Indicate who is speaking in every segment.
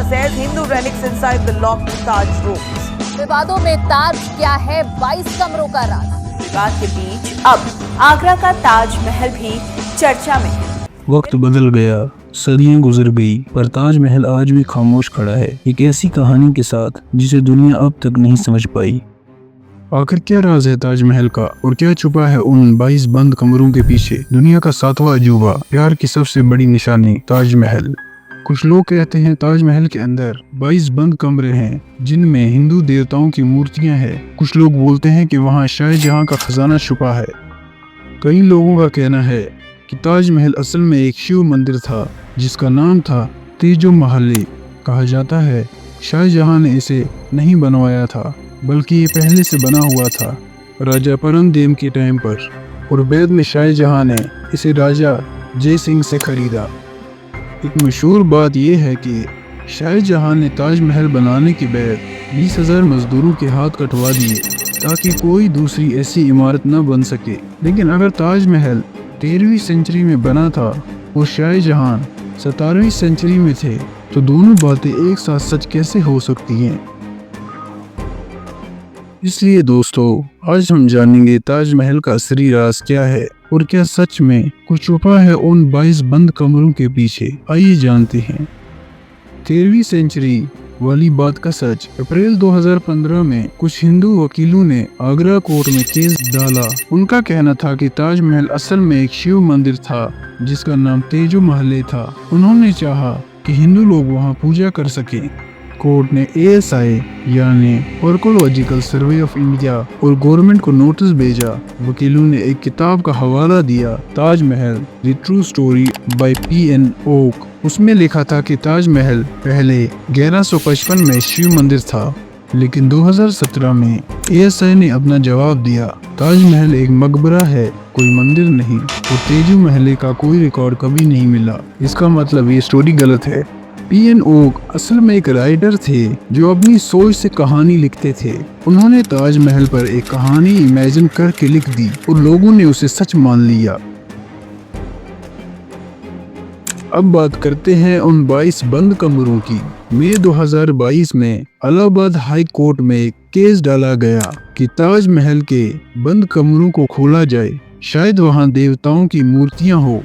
Speaker 1: says Hindu relics inside the locked Taj rooms.
Speaker 2: विवादों में ताज क्या है, 22 कमरों का राज।
Speaker 3: विवाद के बीच अब आगरा का ताजमहल भी चर्चा में है।
Speaker 4: वक्त बदल गया, सदियां गुजर गई, पर ताजमहल आज भी खामोश खड़ा है, एक ऐसी कहानी के साथ जिसे दुनिया अब तक नहीं समझ पाई। आखिर क्या राज है ताजमहल का और क्या छुपा है उन 22 बंद कमरों के पीछे? दुनिया का 7वां अजूबा, प्यार की सबसे बड़ी निशानी ताजमहल। कुछ लोग कहते हैं ताजमहल के अंदर 22 बंद कमरे हैं जिनमें हिंदू देवताओं की मूर्तियां हैं। कुछ लोग बोलते हैं कि वहां शाहजहां का खजाना छुपा है। कई लोगों का कहना है कि ताजमहल असल में एक शिव मंदिर था जिसका नाम था तेजो महल। कहा जाता है शाहजहां ने इसे नहीं बनवाया था बल्कि ये पहले से बना हुआ था राजा परमदेव के टाइम पर, और बाद में शाहजहां ने इसे राजा जय सिंह से खरीदा। एक मशहूर बात यह है कि शाहजहां ने ताजमहल बनाने के बाद 20,000 मजदूरों के हाथ कटवा दिए ताकि कोई दूसरी ऐसी इमारत न बन सके। लेकिन अगर ताजमहल 13वीं सेंचुरी में बना था और शाहजहां 17वीं सेंचुरी में थे तो दोनों बातें एक साथ सच कैसे हो सकती हैं? इसलिए दोस्तों, आज हम जानेंगे ताजमहल का असली राज क्या है और क्या सच में कुछ छुपा है उन 22 बंद कमरों के पीछे। आइए जानते हैं। 13वीं सेंचुरी वाली बात का सच। अप्रैल 2015 में कुछ हिंदू वकीलों ने आगरा कोर्ट में केस डाला। उनका कहना था कि ताजमहल असल में एक शिव मंदिर था जिसका नाम तेजो महल था। उन्होंने चाहा कि हिंदू लोग वहां पूजा कर सकें। कोर्ट ने ASI यानी आर्कियोलॉजिकल सर्वे ऑफ इंडिया और गवर्नमेंट को नोटिस भेजा। वकीलों ने एक किताब का हवाला दिया, Taj Mahal the true story by P.N. Oak. उसमें लिखा था कि ताजमहल पहले 1155 में शिव मंदिर था, लेकिन 2017 में ASI ने अपना जवाब दिया, ताजमहल एक मकबरा है, कोई मंदिर नहीं, और तेजो महल का कोई रिकॉर्ड कभी नहीं मिला। इसका मतलब ये स्टोरी गलत है। P.N. ओक असल में एक राइटर थे जो अपनी सोच से कहानी लिखते थे। उन्होंने ताजमहल पर एक कहानी इमेजिन करके लिख दी और लोगों ने उसे सच मान लिया। अब बात करते हैं उन 22 बंद कमरों की। मई 2022 में इलाहाबाद हाई कोर्ट में केस डाला गया कि ताजमहल के बंद कमरों को खोला जाए, शायद वहां देवताओं की मूर्तियां हो।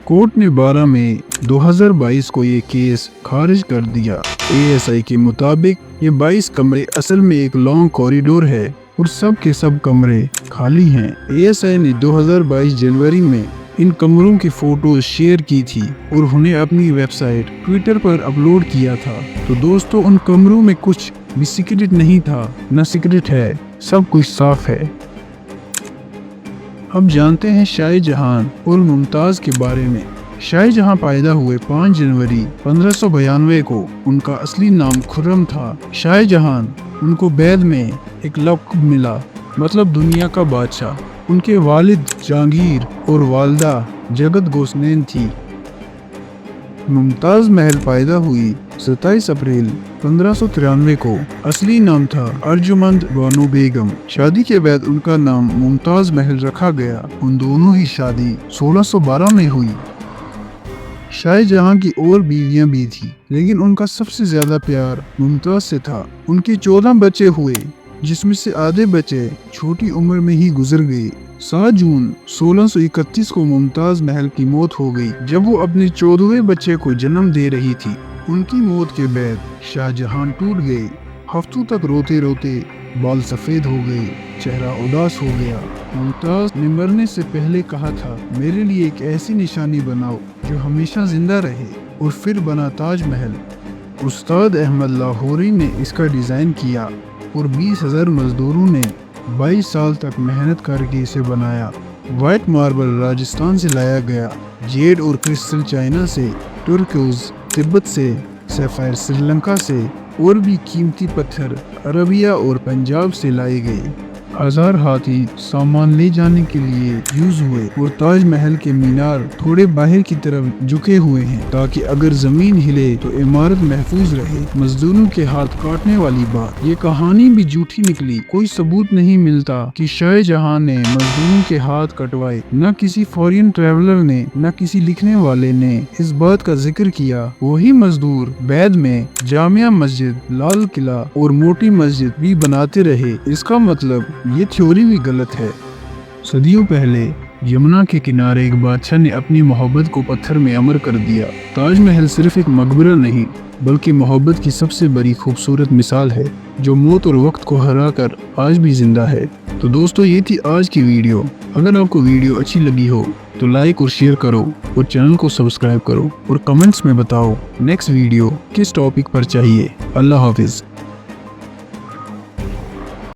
Speaker 4: कोर्ट ने 12 मई 2022 को ये केस खारिज कर दिया। ASI के मुताबिक ये 22 कमरे असल में एक लॉन्ग कॉरिडोर है और सब के सब कमरे खाली हैं। ASI ने 2022 जनवरी में इन कमरों की फोटोज शेयर की थी और उन्हें अपनी वेबसाइट ट्विटर पर अपलोड किया था। तो दोस्तों, उन कमरों में कुछ भी सीक्रेट नहीं था, न सीक्रेट है, सब कुछ साफ है। अब जानते हैं शाहजहां और मुमताज के बारे में। शाहजहां पैदा हुए 5 जनवरी 1592 को। उनका असली नाम खुर्रम था। शाहजहां उनको बाद में एक लक़ब मिला, मतलब दुनिया का बादशाह। उनके वालिद जहांगीर और वालदा जगत गोसनैन थी। मुमताज महल पैदा हुई 27 अप्रैल 1593 को। असली नाम था अर्जुमंद बानो बेगम। शादी के बाद उनका नाम मुमताज महल रखा गया। उन दोनों ही शादी 1612 में हुई। शाहजहां की और बीवियां भी थी, लेकिन उनका सबसे ज्यादा प्यार मुमताज से था। उनके 14 बच्चे हुए, जिसमें से आधे बच्चे छोटी उम्र में ही गुजर गए। 7 जून 1631 को मुमताज महल की मौत हो गई जब वो अपने 14वें बच्चे को जन्म दे रही थी। उनकी मौत के बाद शाहजहां टूट गए। हफ्तों तक रोते रोते बाल सफेद हो गए, चेहरा उदास हो गया। मुमताज ने मरने से पहले कहा था, मेरे लिए एक ऐसी निशानी बनाओ जो हमेशा जिंदा रहे, और फिर बना ताजमहल। उस्ताद अहमद लाहौरी ने इसका डिजाइन किया और 20,000 मजदूरों ने 22 साल तक मेहनत करके इसे बनाया। व्हाइट मार्बल राजस्थान से लाया गया, जेड और क्रिस्टल चाइना से, तुर्कोज तिब्बत से, सैफायर श्रीलंका से, और भी कीमती पत्थर अरबिया और पंजाब से लाए गए। हजार हाथी सामान ले जाने के लिए यूज हुए और ताजमहल के मीनार थोड़े बाहर की तरफ झुके हुए हैं ताकि अगर जमीन हिले तो इमारत महफूज रहे। मजदूरों के हाथ काटने वाली बात, ये कहानी भी झूठी निकली। कोई सबूत नहीं मिलता कि शाहजहां ने मजदूरों के हाथ कटवाए। न किसी फॉरेन ट्रैवलर ने न किसी लिखने वाले ने इस बात का जिक्र किया। वही मजदूर बाद में जामिया मस्जिद, लाल किला और मोटी मस्जिद भी बनाते रहे। इसका मतलब ये थ्योरी भी गलत है। सदियों पहले यमुना के किनारे एक बादशाह ने अपनी मोहब्बत को पत्थर में अमर कर दिया। ताजमहल सिर्फ एक मकबरा नहीं बल्कि मोहब्बत की सबसे बड़ी खूबसूरत मिसाल है जो मौत और वक्त को हराकर आज भी जिंदा है। तो दोस्तों, ये थी आज की वीडियो। अगर आपको वीडियो अच्छी लगी हो तो लाइक और शेयर करो और चैनल को सब्सक्राइब करो और कमेंट्स में बताओ नेक्स्ट वीडियो किस टॉपिक पर चाहिए। अल्लाह हाफिज।